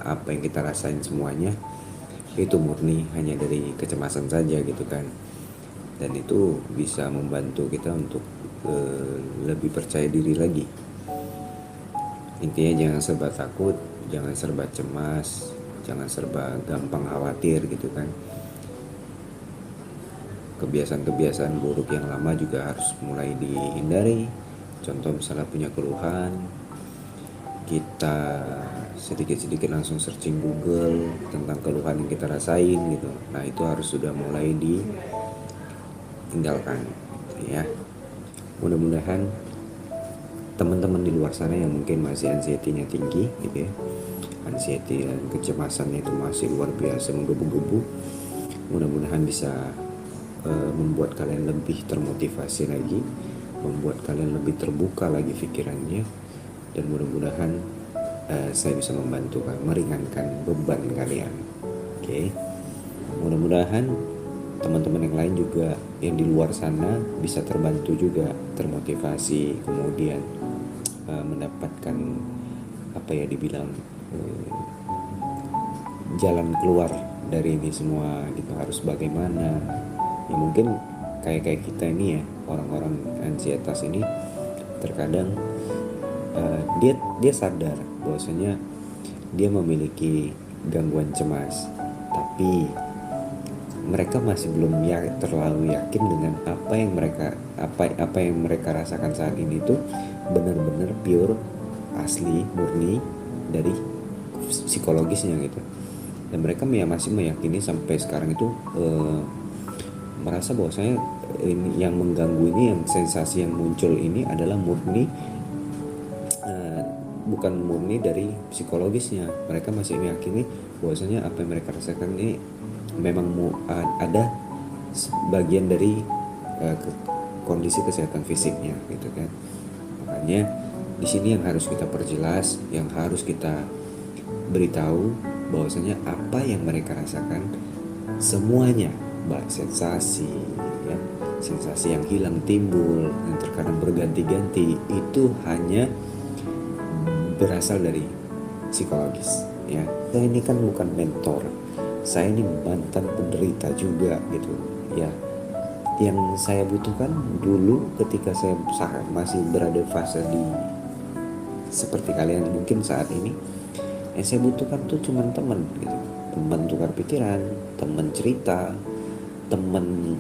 apa yang kita rasain semuanya itu murni hanya dari kecemasan saja gitu kan. Dan itu bisa membantu kita untuk lebih percaya diri lagi. Intinya jangan serba takut, jangan serba cemas, jangan serba gampang khawatir gitu kan. Kebiasaan-kebiasaan buruk yang lama juga harus mulai dihindari. Contoh misalnya punya keluhan, kita sedikit-sedikit langsung searching Google tentang keluhan yang kita rasain gitu. Nah itu harus sudah mulai ditinggalkan ya. Mudah-mudahan teman-teman di luar sana yang mungkin masih anxiety-nya tinggi gitu ya, anxiety dan kecemasannya itu masih luar biasa menggebu-gebu, mudah-mudahan bisa membuat kalian lebih termotivasi lagi, membuat kalian lebih terbuka lagi pikirannya, dan mudah-mudahan saya bisa membantu meringankan beban kalian. Oke. Mudah-mudahan teman-teman yang lain juga yang di luar sana bisa terbantu juga, termotivasi, kemudian mendapatkan apa ya dibilang jalan keluar dari ini semua gitu, harus bagaimana ya. Mungkin kayak kita ini ya, orang-orang ansietas ini terkadang dia sadar bahwasanya dia memiliki gangguan cemas, tapi mereka masih belum terlalu yakin dengan apa yang mereka rasakan saat ini itu benar-benar pure, asli, murni dari psikologisnya gitu. Dan mereka masih meyakini sampai sekarang itu merasa bahwasanya ini yang mengganggu ini, yang sensasi yang muncul ini adalah murni bukan murni dari psikologisnya. Mereka masih meyakini bahwasanya apa yang mereka rasakan ini memang ada bagian dari kondisi kesehatan fisiknya gitu kan. Makanya di sini yang harus kita perjelas, yang harus kita beritahu bahwasanya apa yang mereka rasakan semuanya, baik sensasi ya, sensasi yang hilang timbul yang terkadang berganti-ganti, itu hanya berasal dari psikologis ya. Saya ini kan bukan mentor, saya ini mantan penderita juga gitu ya. Yang saya butuhkan dulu ketika saya masih berada fase di seperti kalian mungkin saat ini, yang saya butuhkan tuh cuma teman gitu, teman tukar pikiran, teman cerita, teman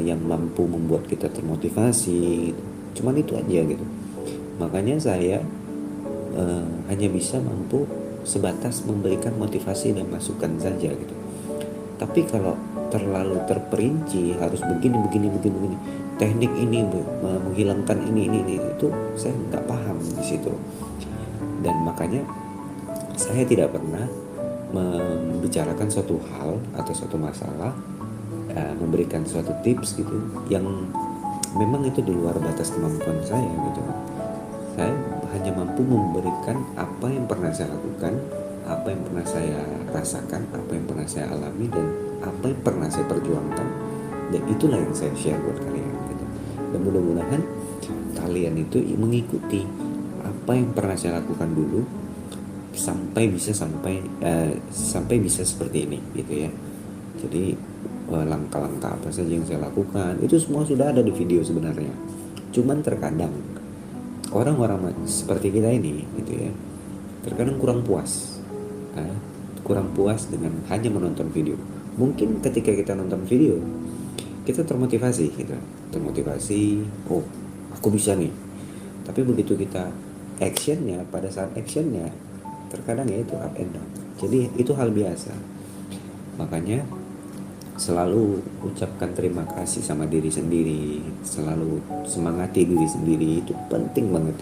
yang mampu membuat kita termotivasi, cuman itu aja gitu. Makanya saya hanya bisa mampu sebatas memberikan motivasi dan masukan saja gitu. Tapi kalau terlalu terperinci harus begini, teknik ini menghilangkan ini itu saya nggak paham di situ. Dan makanya saya tidak pernah membicarakan suatu hal atau suatu masalah, memberikan suatu tips gitu yang memang itu di luar batas kemampuan saya gitu. Saya hanya mampu memberikan apa yang pernah saya lakukan, apa yang pernah saya rasakan, apa yang pernah saya alami, dan apa yang pernah saya perjuangkan. Dan itulah yang saya share buat kalian gitu. Dan mudah-mudahan kalian itu mengikuti apa yang pernah saya lakukan dulu sampai bisa seperti ini gitu ya. Jadi langkah-langkah apa saja yang saya lakukan itu semua sudah ada di video sebenarnya. Cuman terkadang orang-orang seperti kita ini gitu ya, terkadang kurang puas dengan hanya menonton video. Mungkin ketika kita nonton video kita termotivasi gitu, oh aku bisa nih. Tapi begitu kita actionnya, pada saat actionnya terkadang ya itu up and down. Jadi itu hal biasa. Makanya selalu ucapkan terima kasih sama diri sendiri, selalu semangati diri sendiri, itu penting banget.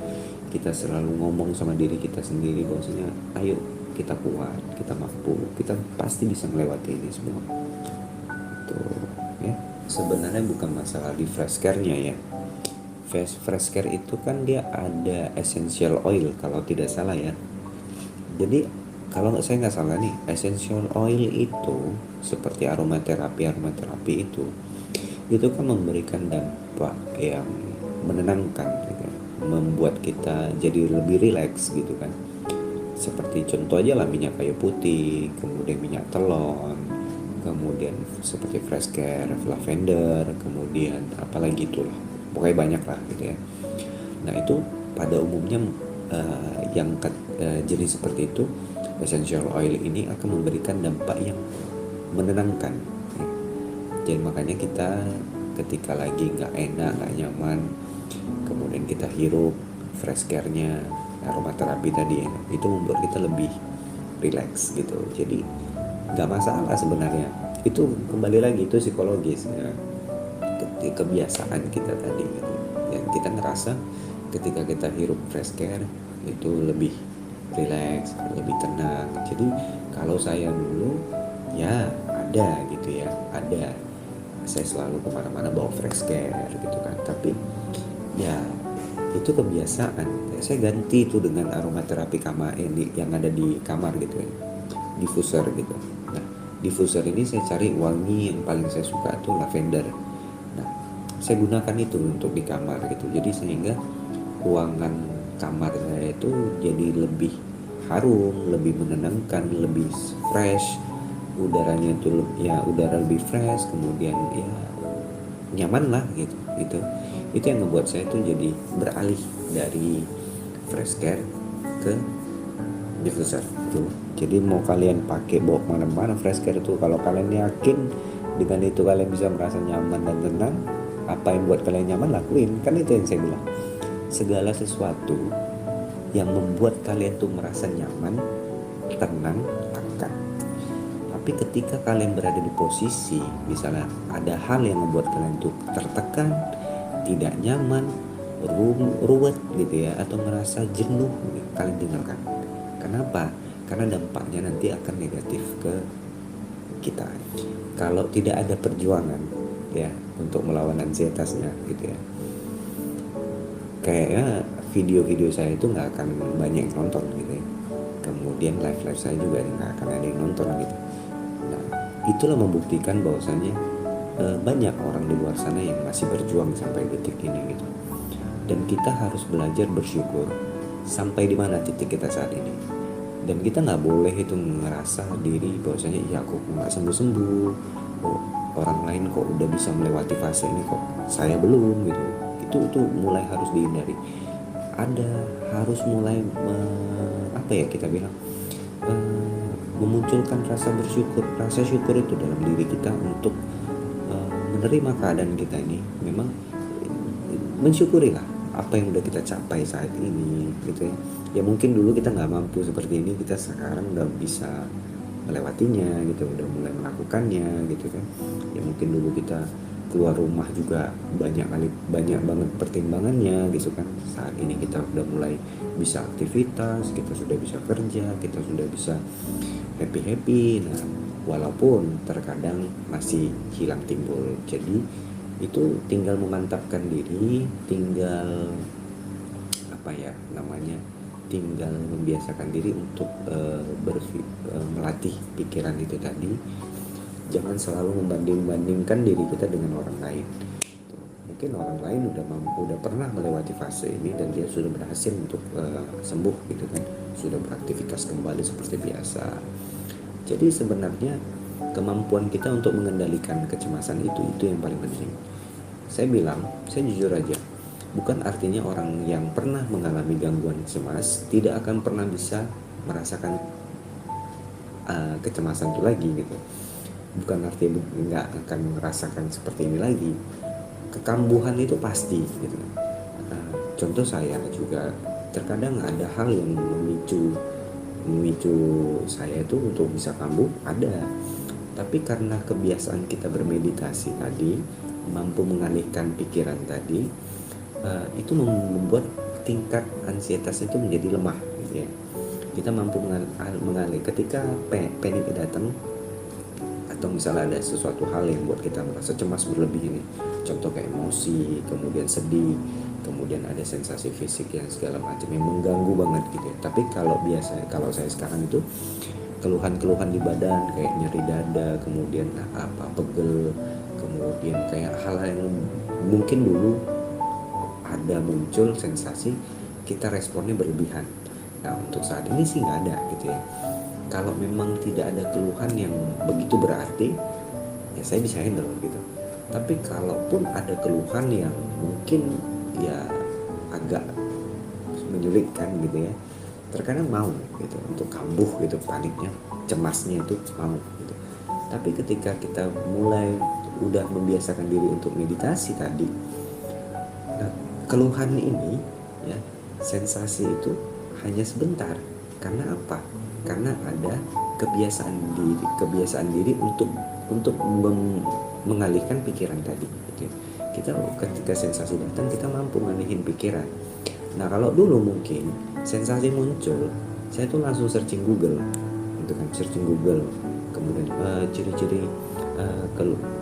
Kita selalu ngomong sama diri kita sendiri bahwasanya ayo kita kuat, kita mampu, kita pasti bisa melewati ini semua. Tuh ya. Sebenarnya bukan masalah di fresh care-nya ya. Fresh care itu kan dia ada essential oil kalau tidak salah ya. Jadi kalau saya nggak salah nih, essential oil itu seperti aromaterapi itu kan memberikan dampak yang menenangkan gitu, membuat kita jadi lebih rileks gitu kan. seperti contoh aja lah minyak kayu putih, kemudian minyak telon, kemudian seperti fresh care, lavender, kemudian apalagi itulah, pokoknya banyak lah gitu ya. Nah itu pada umumnya jenis seperti itu, essential oil ini akan memberikan dampak yang menenangkan ya. Jadi makanya kita ketika lagi nggak enak, nggak nyaman, kemudian kita hirup fresh care-nya, aromaterapi tadi ya, itu membuat kita lebih relax gitu. Jadi nggak masalah sebenarnya, itu kembali lagi itu psikologis ya, kebiasaan kita tadi gitu. Dan kita ngerasa ketika kita hirup fresh care itu lebih relax, lebih tenang. Jadi kalau saya dulu ya ada gitu ya, ada, saya selalu kemana-mana bawa fresh care gitu kan, tapi ya itu kebiasaan. Saya ganti itu dengan aromaterapi kamar ini yang ada di kamar gitu ya, diffuser gitu. Nah diffuser ini saya cari wangi yang paling saya suka tuh lavender. Nah saya gunakan itu untuk di kamar gitu, jadi sehingga ruangan kamar saya itu jadi lebih harum, lebih menenangkan, lebih fresh, udaranya itu ya udara lebih fresh, kemudian ya nyaman lah gitu. Itu yang membuat saya tuh jadi beralih dari fresh care ke diffuser tuh. Jadi mau kalian pakai bawa kemana-mana fresh care itu, kalau kalian yakin dengan itu kalian bisa merasa nyaman dan tenang, apa yang buat kalian nyaman lakuin. Kan itu yang saya bilang, segala sesuatu yang membuat kalian tuh merasa nyaman, tenang, lakukan. Tapi ketika kalian berada di posisi misalnya ada hal yang membuat kalian tuh tertekan, tidak nyaman, ruwet gitu ya, atau merasa jenuh, kalian tinggalkan. Kenapa? Karena dampaknya nanti akan negatif ke kita. Kalau tidak ada perjuangan ya untuk melawan ansietasnya gitu ya, kayaknya video-video saya itu nggak akan banyak yang nonton gitu ya. Kemudian live saya juga nggak akan ada yang nonton gitu. Nah itulah membuktikan bahwasanya banyak orang di luar sana yang masih berjuang sampai detik ini gitu. Dan kita harus belajar bersyukur sampai di mana titik kita saat ini. Dan kita nggak boleh itu ngerasa diri bahwasanya ya kok nggak sembuh-sembuh, oh, orang lain kok udah bisa melewati fase ini kok saya belum gitu. Itu mulai harus dihindari. Harus mulai apa ya kita bilang, memunculkan rasa bersyukur, rasa syukur itu dalam diri kita untuk menerima keadaan kita ini. Memang mensyukurilah apa yang udah kita capai saat ini gitu ya. Ya mungkin dulu kita nggak mampu seperti ini, kita sekarang udah bisa melewatinya gitu, udah mulai melakukannya gitu kan. Ya mungkin dulu kita keluar rumah juga banyak banget pertimbangannya gitu kan. Saat ini kita udah mulai bisa aktivitas, kita sudah bisa kerja, kita sudah bisa happy. Nah walaupun terkadang masih hilang timbul. Jadi itu tinggal memantapkan diri, tinggal apa ya namanya, tinggal membiasakan diri untuk melatih pikiran itu tadi. Jangan selalu membanding-bandingkan diri kita dengan orang lain. Mungkin orang lain udah pernah melewati fase ini dan dia sudah berhasil untuk sembuh gitu kan, sudah beraktivitas kembali seperti biasa. Jadi sebenarnya kemampuan kita untuk mengendalikan kecemasan itu yang paling penting. Saya bilang, saya jujur aja, bukan artinya orang yang pernah mengalami gangguan cemas tidak akan pernah bisa merasakan kecemasan itu lagi gitu. Bukan artinya nggak akan merasakan seperti ini lagi. Kekambuhan itu pasti gitu. Contoh saya juga terkadang ada hal yang memicu saya itu untuk bisa kambuh, ada. Tapi karena kebiasaan kita bermeditasi tadi, mampu mengalihkan pikiran tadi, itu membuat tingkat ansietas itu menjadi lemah gitu ya. Kita mampu mengalih ketika panik datang, atau misalnya ada sesuatu hal yang buat kita merasa cemas berlebih ini, contoh kayak emosi, kemudian sedih, kemudian ada sensasi fisik yang segala macam yang mengganggu banget gitu ya. Tapi kalau saya sekarang itu keluhan-keluhan di badan kayak nyeri dada, kemudian pegel, kemudian kayak hal-hal yang mungkin dulu ada muncul sensasi kita responnya berlebihan. Nah untuk saat ini sih nggak ada gitu ya. Kalau memang tidak ada keluhan yang begitu berarti, ya saya bisa handle gitu. Tapi kalaupun ada keluhan yang mungkin ya agak menyulitkan gitu ya, terkadang mau gitu untuk kambuh gitu, paniknya, cemasnya itu mau gitu. Tapi ketika kita mulai udah membiasakan diri untuk meditasi tadi, nah, keluhan ini ya, sensasi itu hanya sebentar. Karena apa? Karena ada kebiasaan diri untuk mengalihkan pikiran tadi gitu. Kita ketika sensasi datang, kita mampu ngalihin pikiran. Nah kalau dulu mungkin sensasi muncul, saya tuh langsung searching Google gitu kan, searching Google, kemudian ciri-ciri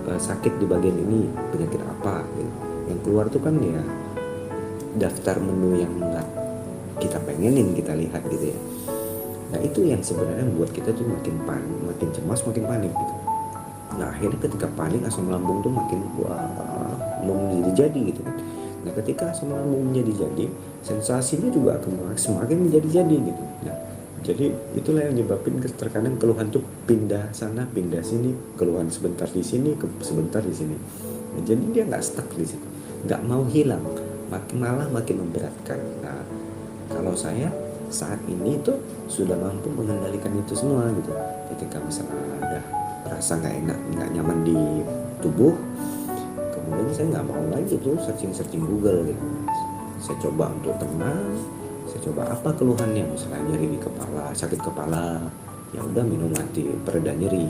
sakit di bagian ini penyakit apa gitu. Yang keluar tuh kan ya daftar menu yang nggak kita pengenin kita lihat gitu ya. Nah itu yang sebenarnya membuat kita tuh makin makin cemas, makin panik gitu. Nah akhirnya ketika panik, asam lambung tuh makin mau menjadi gitu kan. Nah ketika asam lambung menjadi, sensasinya juga akan semakin menjadi gitu. Nah jadi itulah yang menyebabkan terkadang keluhan tuh pindah sana, pindah sini, keluhan sebentar di sini, sebentar di sini. Nah, jadi dia nggak stuck di situ, nggak mau hilang, malah makin memberatkan. Nah kalau saya saat ini tuh sudah mampu mengendalikan itu semua gitu. Ketika misalnya ada rasa nggak enak, nggak nyaman di tubuh, kemudian saya nggak mau lagi tuh searching Google gitu. Saya coba untuk tenang, saya coba apa keluhannya, misalnya nyeri di kepala, sakit kepala, ya udah minum anti pereda nyeri.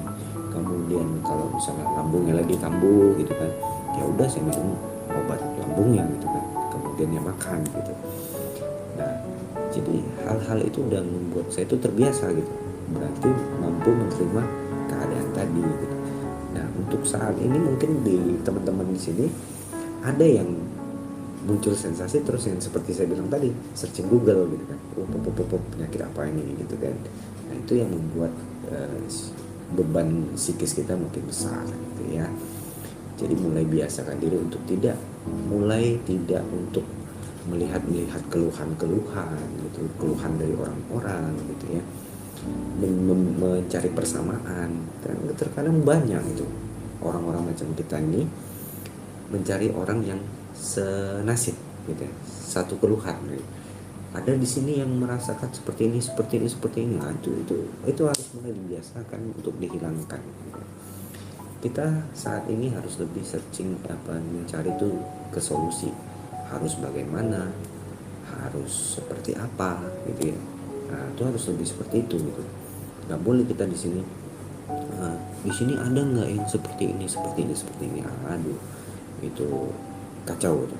Kemudian kalau misalnya lambungnya lagi kambuh gitu kan, ya udah saya minum obat lambungnya gitu kan, kemudian ya makan gitu. Nah jadi hal-hal itu udah membuat saya itu terbiasa gitu, berarti mampu menerima keadaan tadi gitu. Nah untuk saat ini mungkin di teman-teman di sini ada yang muncul sensasi terus yang seperti saya bilang tadi, searching Google gitu kan, penyakit apa ini gitu kan. Nah itu yang membuat beban psikis kita makin besar gitu ya. Jadi mulai biasakan diri untuk tidak untuk melihat keluhan gitu, keluhan dari orang-orang gitu ya, mencari persamaan. Dan terkadang banyak itu orang-orang macam kita ini mencari orang yang senasib gitu ya, satu keluhan gitu. Ada di sini yang merasakan seperti ini. Nah, itu harus mulai dibiasakan untuk dihilangkan gitu. Kita saat ini harus lebih searching mencari tuh ke solusi, harus bagaimana, harus seperti apa gitu ya. Nah itu harus lebih seperti itu gitu. Nggak boleh kita di sini ada nggak yang seperti ini. Aduh itu kacau gitu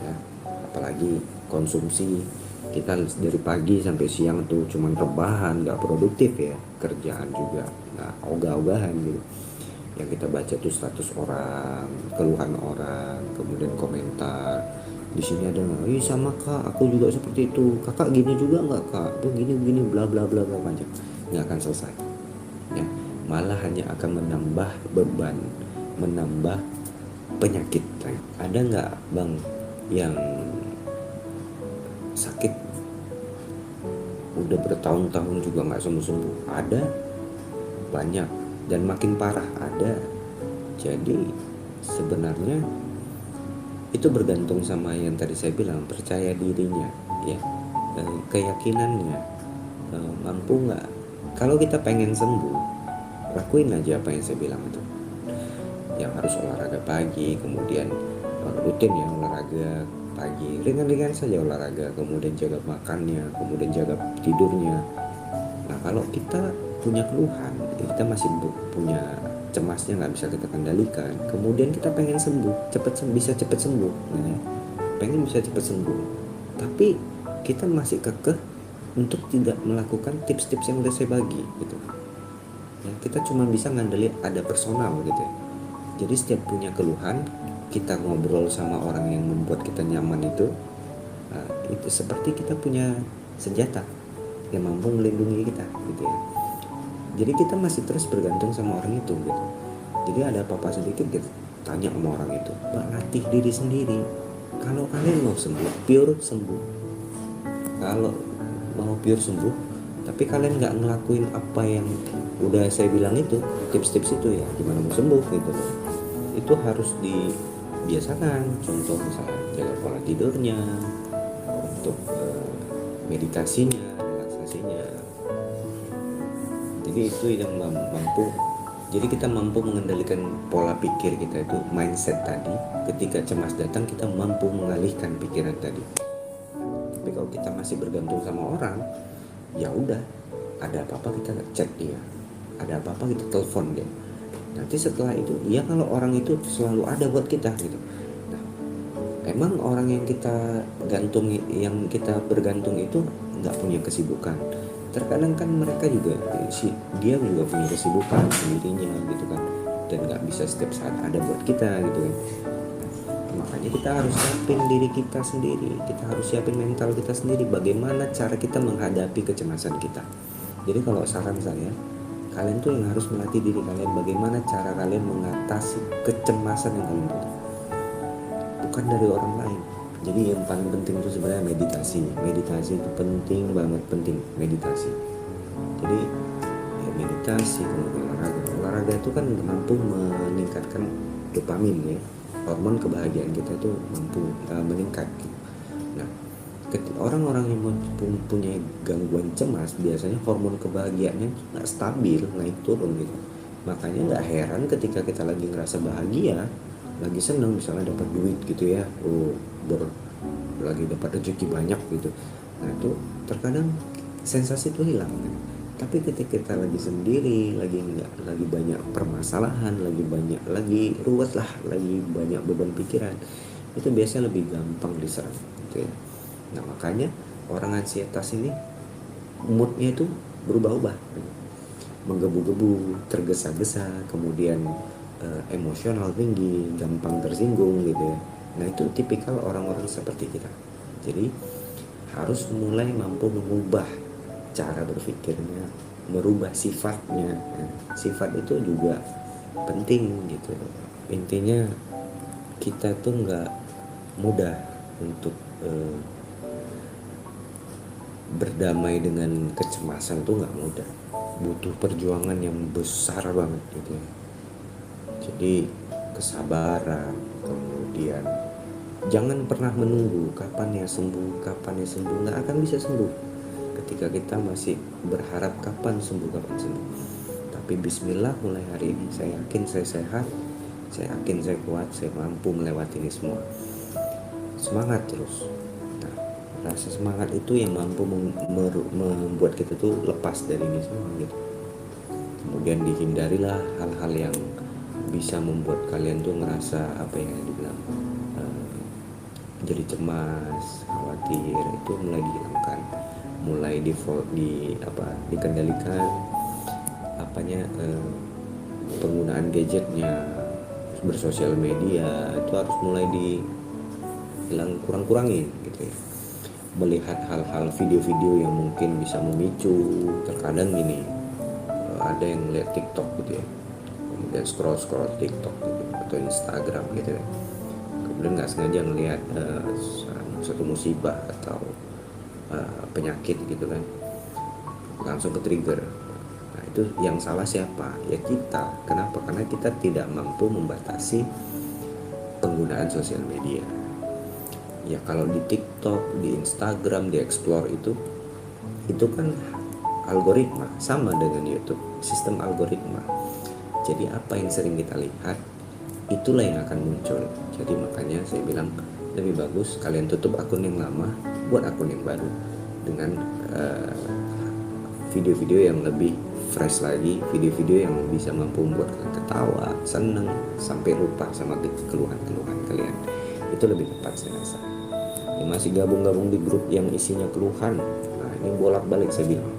ya. Apalagi konsumsi kita dari pagi sampai siang tuh cuman rebahan, nggak produktif ya, kerjaan juga nggak ogah-ogahan gitu. Yang kita baca tuh status orang, keluhan orang, kemudian komentar. Di sini ada nggak? Sama kak, aku juga seperti itu. Kakak gini juga nggak kak? Tuh gini bla bla bla bla panjang. Nggak akan selesai. Ya, malah hanya akan menambah beban, menambah penyakit. Ada nggak bang yang sakit udah bertahun-tahun juga nggak sembuh-sembuh? Ada, banyak, dan makin parah ada. Jadi sebenarnya itu bergantung sama yang tadi saya bilang, percaya dirinya ya, keyakinannya, mampu nggak. Kalau kita pengen sembuh, lakuin aja apa yang saya bilang itu. Yang harus olahraga pagi, kemudian rutin ya olahraga pagi, ringan-ringan saja olahraga, kemudian jaga makannya, kemudian jaga tidurnya. Nah kalau kita punya keluhan, kita masih punya cemasnya nggak bisa kita kendalikan, kemudian kita pengen sembuh, bisa cepet sembuh, pengen bisa cepet sembuh, tapi kita masih kekeh untuk tidak melakukan tips-tips yang udah saya bagi gitu. Ya, kita cuma bisa ngandelin ada personal gitu ya. Jadi setiap punya keluhan, kita ngobrol sama orang yang membuat kita nyaman itu seperti kita punya senjata yang mampu melindungi kita gitu ya. Jadi kita masih terus bergantung sama orang itu gitu. Jadi ada apa-apa sedikit gitu, tanya sama orang itu. Latih diri sendiri. Kalau kalian mau sembuh, pure sembuh. Kalau mau pure sembuh, tapi kalian nggak ngelakuin apa yang udah saya bilang itu, tips-tips itu, ya gimana mau sembuh gitu. Itu harus dibiasakan. Contoh misalnya jaga pola tidurnya, untuk meditasinya, relaksasinya. Jadi itu yang mampu. Jadi kita mampu mengendalikan pola pikir kita itu, mindset tadi. Ketika cemas datang, kita mampu mengalihkan pikiran tadi. Tapi kalau kita masih bergantung sama orang, ya udah, ada apa-apa kita cek dia, ada apa-apa kita telepon dia. Nanti setelah itu, ya kalau orang itu selalu ada buat kita gitu. Nah, emang orang yang kita bergantung itu nggak punya kesibukan. Terkadang kan mereka juga, dia juga punya kesibukan sendirinya gitu kan, dan nggak bisa setiap saat ada buat kita gitu kan. Makanya kita harus siapin diri kita sendiri, kita harus siapin mental kita sendiri, bagaimana cara kita menghadapi kecemasan kita. Jadi kalau saran saya, kalian tuh yang harus melatih diri kalian, bagaimana cara kalian mengatasi kecemasan yang kalian punya, bukan dari orang lain. Jadi yang paling penting itu sebenarnya meditasi. Meditasi itu penting banget, penting meditasi. Jadi ya meditasi, kemudian olahraga itu kan mampu meningkatkan dopamin ya, hormon kebahagiaan kita itu mampu meningkat. Nah, orang-orang yang punya gangguan cemas biasanya hormon kebahagiaannya nggak stabil, naik turun gitu. Makanya nggak heran ketika kita lagi ngerasa bahagia, lagi seneng, misalnya dapat duit gitu ya, lagi dapat rezeki banyak gitu. Nah itu terkadang sensasi itu hilang kan? Tapi ketika kita lagi sendiri, lagi banyak permasalahan, lagi ruwet lah, lagi banyak beban pikiran, itu biasanya lebih gampang diserang gitu ya. Nah makanya orang ansietas ini moodnya itu berubah-ubah, menggebu-gebu, tergesa-gesa, kemudian emosional tinggi, gampang tersinggung gitu ya. Nah itu tipikal orang-orang seperti kita. Jadi harus mulai mampu mengubah cara berpikirnya, merubah sifatnya. Nah, sifat itu juga penting gitu. Intinya kita tuh nggak mudah untuk berdamai dengan kecemasan, tuh nggak mudah, butuh perjuangan yang besar banget gitu ya. Jadi kesabaran, kemudian jangan pernah menunggu kapan ya sembuh, nggak akan bisa sembuh ketika kita masih berharap kapan sembuh. Tapi bismillah, mulai hari ini saya yakin saya sehat, saya yakin saya kuat, saya mampu melewati ini semua. Semangat terus. Nah, rasa semangat itu yang mampu membuat kita tuh lepas dari ini semua gitu. Kemudian dihindarilah hal-hal yang bisa membuat kalian tuh ngerasa apa yang dibilang jadi cemas, khawatir. Itu mulai dihilangkan, mulai dikendalikan penggunaan gadgetnya, bersosial media itu harus mulai kurang-kurangin gitu ya. Melihat hal-hal video-video yang mungkin bisa memicu, terkadang gini, ada yang lihat TikTok gitu ya, kemudian scroll TikTok gitu, atau Instagram gitu ya, kemudian nggak sengaja ngelihat satu musibah atau penyakit gitu kan, langsung ke trigger. Nah itu yang salah siapa? Ya kita. Kenapa? Karena kita tidak mampu membatasi penggunaan sosial media. Ya kalau di TikTok, di Instagram, di Explore itu kan algoritma, sama dengan YouTube, sistem algoritma. Jadi apa yang sering kita lihat, itulah yang akan muncul. Jadi makanya saya bilang lebih bagus kalian tutup akun yang lama, buat akun yang baru dengan video-video yang lebih fresh lagi, video-video yang bisa mampu membuat kalian ketawa, seneng, sampai lupa sama keluhan-keluhan kalian. Itu lebih tepat saya rasa. Yang masih gabung-gabung di grup yang isinya keluhan, nah ini bolak-balik saya bilang,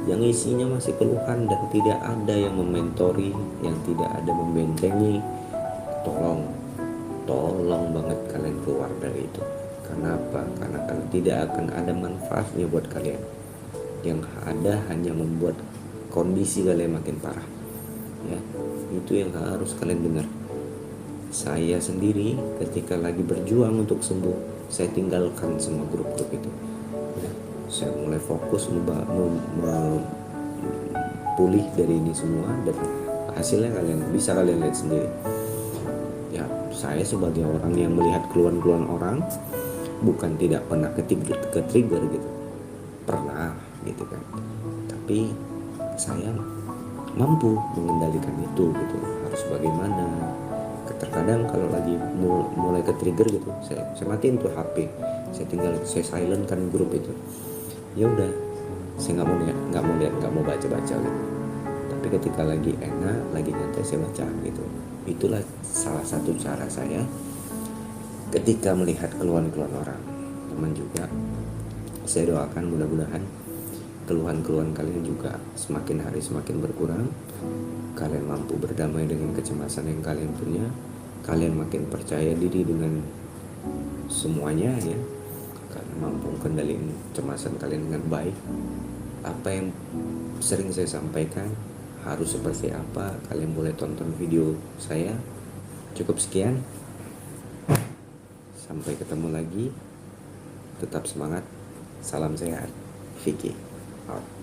yang isinya masih keluhan dan tidak ada yang mementori, yang tidak ada membentengi, tolong banget kalian keluar dari itu. Kenapa? Karena tidak akan ada manfaatnya buat kalian. Yang ada hanya membuat kondisi kalian makin parah. Ya, itu yang harus kalian dengar. Saya sendiri ketika lagi berjuang untuk sembuh, saya tinggalkan semua grup-grup itu. Ya, saya mulai fokus pulih dari ini semua, dan hasilnya bisa kalian lihat sendiri. Ya, saya sebagai orang yang melihat keluhan-keluhan orang, bukan tidak pernah ke trigger gitu, pernah gitu kan, tapi saya mampu mengendalikan itu gitu. Harus bagaimana? Terkadang kalau lagi mulai ke trigger gitu, saya matiin tuh HP, saya silent kan grup itu. Ya udah, saya nggak mau baca gitu. Tapi ketika lagi enak, lagi nyantai, saya baca gitu. Itulah salah satu cara saya ketika melihat keluhan-keluhan orang. Teman juga, saya doakan mudah-mudahan keluhan-keluhan kalian juga semakin hari semakin berkurang. Kalian mampu berdamai dengan kecemasan yang kalian punya. Kalian makin percaya diri dengan semuanya ya. Kalian mampu kendaliin kecemasan kalian dengan baik. Apa yang sering saya sampaikan harus seperti apa, kalian boleh tonton video saya. Cukup sekian, sampai ketemu lagi. Tetap semangat, salam sehat, Vicky out.